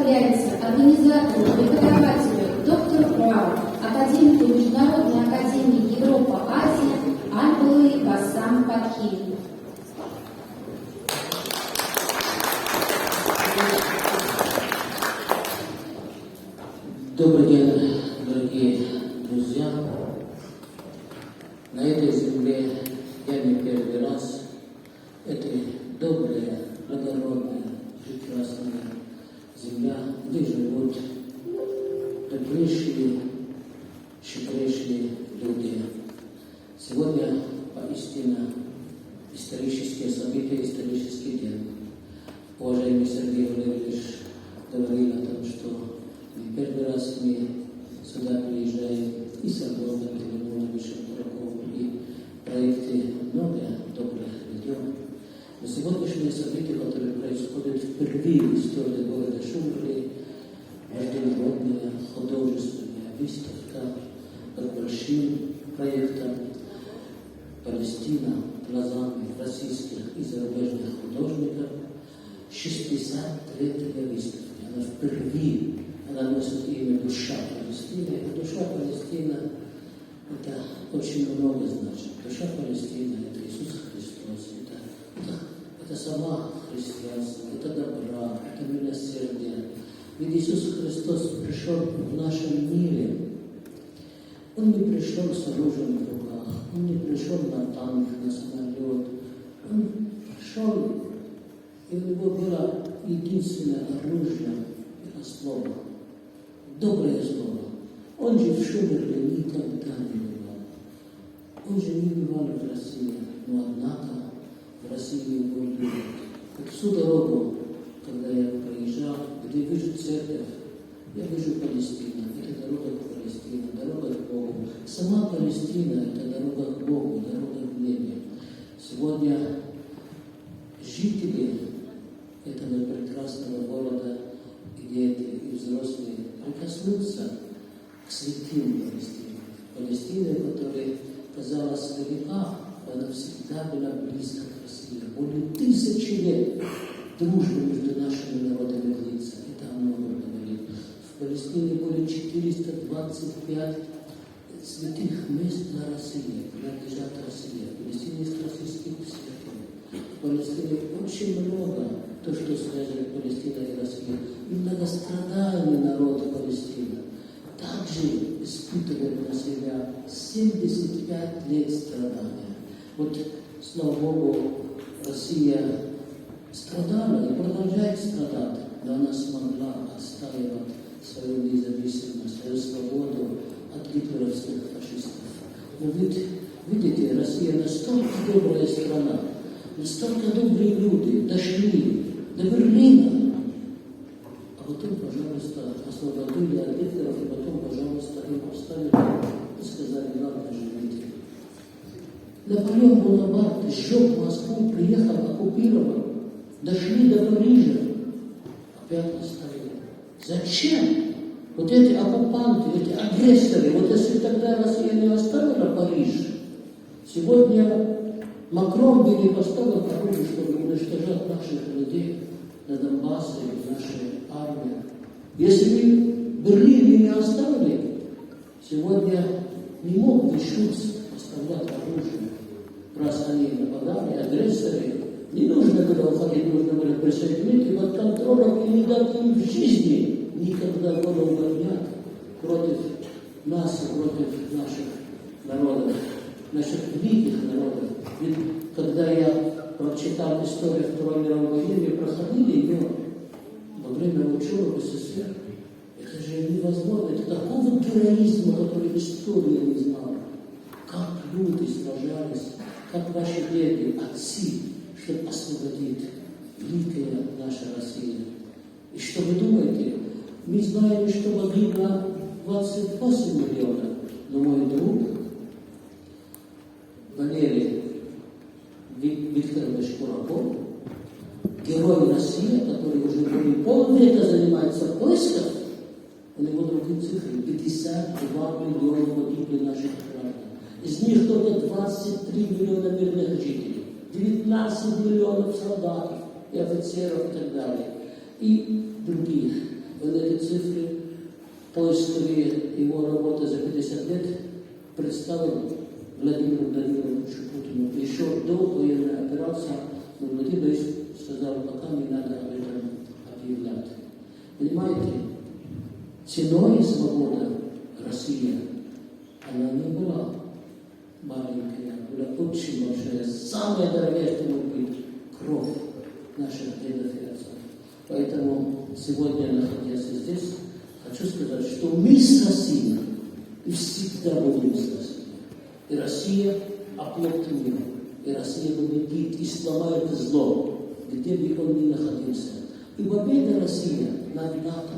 является организатором, преподавателем, доктором права, академиком Международной академии Европа-Азия Альбулы Басам Фатхи. Добрый день, дорогие друзья. На этой земле я не первый раз. Это добрая, благородная, прекрасная земля, где живут добрейшие, щедрейшие люди. Сегодня поистине исторические события, исторический день. Уважаемый Сергей Валерьевич говорил о том, что не первый раз мы сюда приезжаем и с Антоном Тимоновичем Дураковым, и проекты много добрых ведем. Но сегодняшние события, которые происходят впервые в истории города Шумбрии, международная художественная выставка под большим проектом «Палестина глазами российских и зарубежных художников», 63-я выставка. Она впервые, она носит имя «Душа Палестины». И душа Палестины – это очень много значит. Душа Палестины – это Иисус Христос, это сама христианство, это добра, это милосердие. Ведь Иисус Христос пришел в нашем мире. Он не пришел с оружием в руках, Он не пришел на танк, на самолет. Он пришел, и у него было единственное оружие – это слово. Доброе слово. Он же в Шумбрии никогда не бывал. Он же не бывал в России, но однако в России его любят. Вот всю дорогу, когда я проезжал, где вижу церковь, я вижу Палестину. Это дорога к Палестине, дорога к Богу. Сама Палестина – это дорога к Богу, дорога в небе. Сегодня жители этого прекрасного города, и дети, и взрослые, прикоснуться к святым Палестине. Палестине, которая казалась в веках, она всегда была близко к России. Более 1000 лет дружбы между нашими народами длится. Это о многом говорит. В Палестине более 425 святых мест на России, принадлежат России. В Палестине есть российских святых. В Палестине очень много то, что связано Палестина и Россия. И многострадальный народ Палестины также испытывает на себя 75 лет страдания. Вот, слава Богу, Россия страдала и продолжает страдать, но она смогла отстаивать свою независимость, свою свободу от гитлеровских фашистов. Но ведь, видите, Россия настолько добрая страна, настолько добрые люди дошли до Берлина, а потом, пожалуйста, освободили от гитлеров, и потом, пожалуйста, им поставили и сказали: ладно, живите. Наполеон Бонапарт сжег Москву, приехал, оккупировал, дошли до Парижа, опять оставили. Зачем? Вот эти оккупанты, эти агрессоры, вот если тогда Россия не оставила Париж, сегодня Макрон бы не поставил оружие, чтобы уничтожать наших людей на Донбассе, нашей армии. Если бы Берлин не оставили, сегодня не мог бы Шульц поставлять оружие. Раз они нападали, агрессоры, не нужно было уходить, нужно было присоединить и под контролем и не дать им в жизни никогда голову поднять против нас и против наших народов, наших великих народов. Ведь когда я прочитал историю Второй мировой войны, мы проходили ее во время учебы в СССР. Это же невозможно. Это такого героизма, который история не знала. Как люди сражались, как ваши деды, отцы, чтобы освободить великая наша Россия. И что вы думаете? Мы знаем, что погибло 28 миллионов, но мой друг Валерий Викторович Кураков, герой России, который уже более полвека занимается поиском, у него другие цифры: 52 миллиона погибли наших граждан. Из них только 23 миллиона мирных жителей, 19 миллионов солдат и офицеров и так далее, и других. Он эти цифры, поисковые его работы за 50 лет представил Владимиру Владимировичу Путину. Еще до военной операции, но Владимир сказал, пока не надо об этом объявлять. Понимаете, ценой свободы России, она не была маленькая, была очень большая. Самое дорогое, что может быть, кровь наших дедов и отцов. Поэтому сегодня, находясь здесь, хочу сказать, что мы с Россией и всегда будем с Россией. И Россия оплот мира, и Россия победит и сломает зло, где бы он ни находился. И победа России над НАТО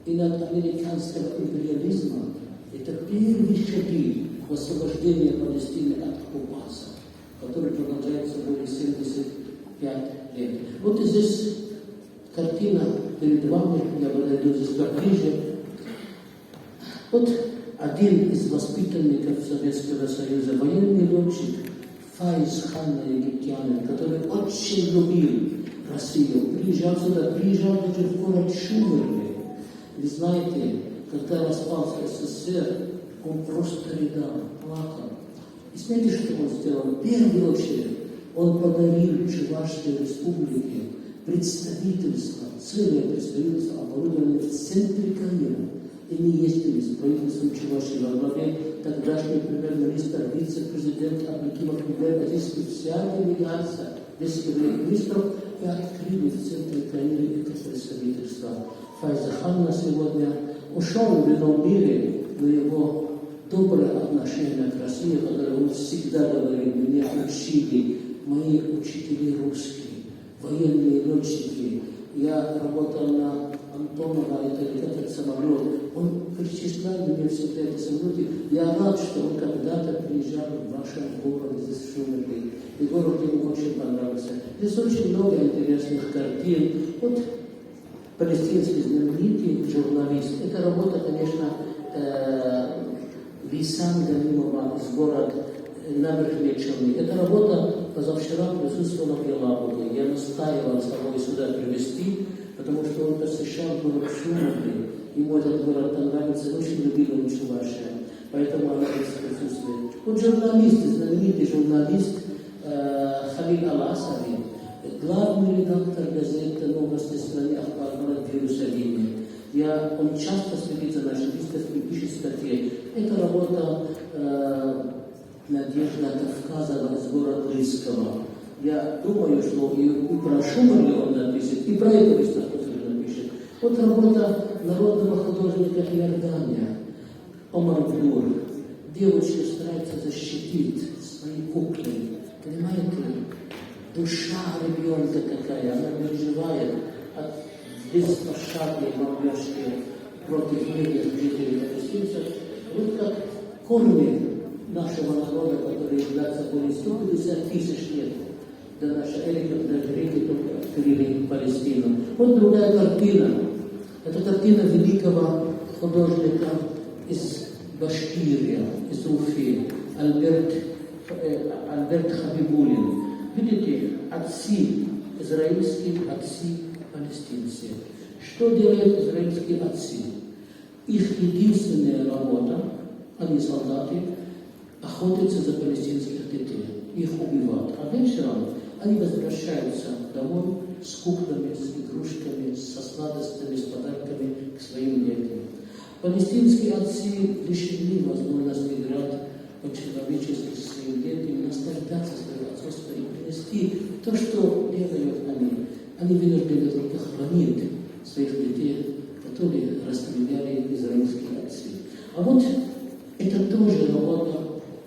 и над американским империализмом – это первые шаги в освобождении Палестины от оккупации, который продолжается более 75 лет. Вот и здесь картина перед вами, я подойду здесь поближе. Вот один из воспитанников Советского Союза, военный летчик Фаиз Хан, египтянин, который очень любил Россию, приезжал сюда, приезжал даже в город Шумерли. Вы знаете, когда распался СССР, он просто рыдал, плакал. И знаете, что он сделал? В первую очередь он подарил Чувашской республике представительство, целое представительство, оборудованное в центре Каира. И мы ездили с правительством Чувашии во главе тогдашний премьер-министр, вице-президент Абдулкимов Мубер, здесь специальная делегация 10 министров, и открыли в центре Каира это представительство. Файза Хан на сегодня ушел в ином мире, но его доброе отношение к России, которое он всегда говорил, меня учили, мои учителя русские, военные летчики. Я работал на Антонова, это самолет. Он перечислял мне всегда эти самолеты. Я рад, что он когда-то приезжал в вашем городе, здесь в Шумерли. И город ему очень понравился. Здесь очень много интересных картин. Вот палестинский знаменитый журналист. Это работа, конечно, Висам Галимова из города Набережные Челны. Эта работа позавчера присутствовала в Елабуге. Я настаивал с тобой сюда привезти, потому что он посещал город Шумерли. Ему этот город там нравится, очень любил он Чувашия. Поэтому она здесь присутствует. Вот журналист, знаменитый журналист Халил Ал-Асари, главный редактор газеты «Новости страны Ахбар» в Иерусалиме. Он часто следит за нашей выставкой, пишет статьи. Это работа Надежда Кавказова из города Лысково. Я думаю, что и про Шумерли он напишет, и про эту выставку напишет. Вот работа народного художника Иордания Омар Блур. Девочка старается защитить свои куклы. Понимаете? Душа ребенка такая, она переживает от беспощадной молодежи против многих жителей палестинцев. Вот как корни нашего народа, который является более 150 тысяч лет до нашей эры, когда греки только открыли Палестину. Вот другая картина. Это картина великого художника из Башкирии, из Уфы, Альберт Хабибулин. Видите, отцы израильские, отцы палестинцы. Что делают израильские отцы? Их единственная работа, они солдаты, охотятся за палестинских детей, их убивают. А вечером они возвращаются домой с куклами, с игрушками, со сладостями, с подарками к своим детям. Палестинские отцы лишены возможности играть по-человечески с своими детьми, наслаждаться своим отцовством и принести то, что делают они. Они вынуждены только хранить своих детей, которые расстреляли израильские отцы. А вот это тоже работа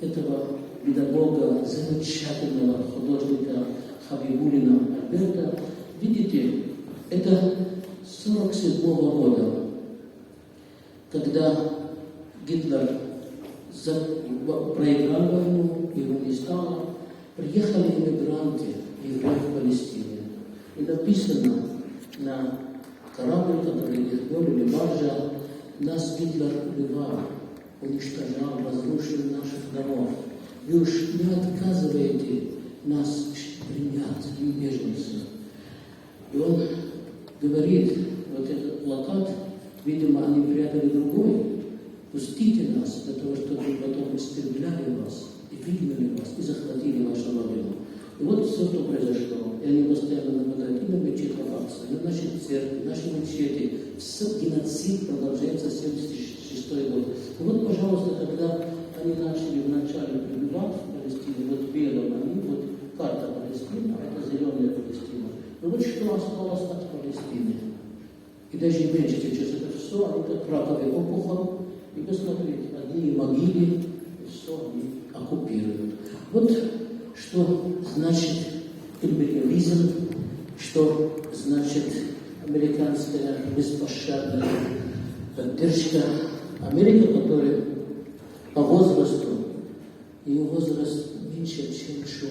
этого педагога, замечательного художника Хабибулина Альберта. Видите, это 1947 года, когда Гитлер проиграл войну, его не стало, приехали иммигранты, евреи в Палестине. И написано на корабле, который их вел, или баржа, нас Гитлер убивал, уничтожал, разрушил наших домов. Вы уж не отказываете нас принять в беженцев. И он говорит, вот этот плакат пустите нас для того, чтобы мы потом истребляли вас, и выгнали вас, и захватили вашу родину. И вот все, что произошло. И они постоянно наблюдают и на мечеть Вафакса, и на нашей церкви, нашей мечети. Все геноцид продолжается 76 год. И вот, пожалуйста, когда они начали вначале прибывать в Палестину, вот белым, они, вот карта Палестины, а это зеленая Палестина. Но вот что осталось от Палестины. И даже меньше сейчас это все, они как раковые опухоль. И посмотрите, одни могилы, и все они оккупируют. Вот что значит империализм, что значит американская беспощадная поддержка. Америка, которая по возрасту, ее возраст меньше, чем Шум.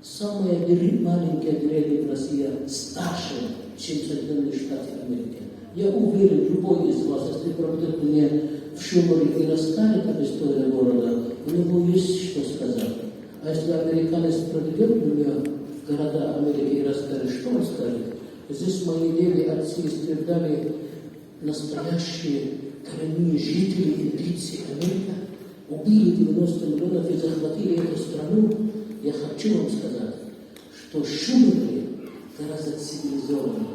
Самая маленькая деревня Россия старше, чем Соединенные Штаты Америки. Я уверен, любой из вас, если проведет мне в Шумере и расскажет об истории города, у него есть что сказать. А если американец проведет меня в города Америки и расскажет, что он скажет? Здесь мои деды, отцы истребляли настоящие коренные жители, индийцы Америки, убили 90 миллионов и захватили эту страну. Я хочу вам сказать, что Шумеры гораздо цивилизованнее,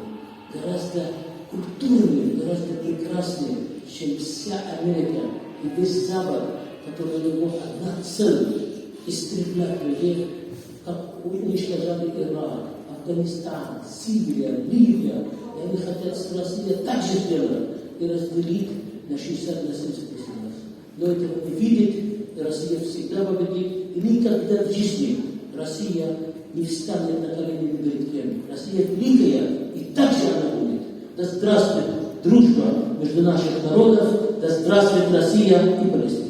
гораздо культурнее, гораздо прекраснее, чем вся Америка и весь Запад, который у него одна цель – истреблять людей, как уничтожали Ирак, Афганистан, Сирия, Ливия. И они хотят с Россией так же сделать и разделить на 60 на 70 государств. Но этого не видит, и Россия всегда победит, и никогда в жизни Россия не встанет на колени перед кем. Россия великая, и так же она будет. Да здравствует дружба между наших народов, да здравствует Россия и Палестина.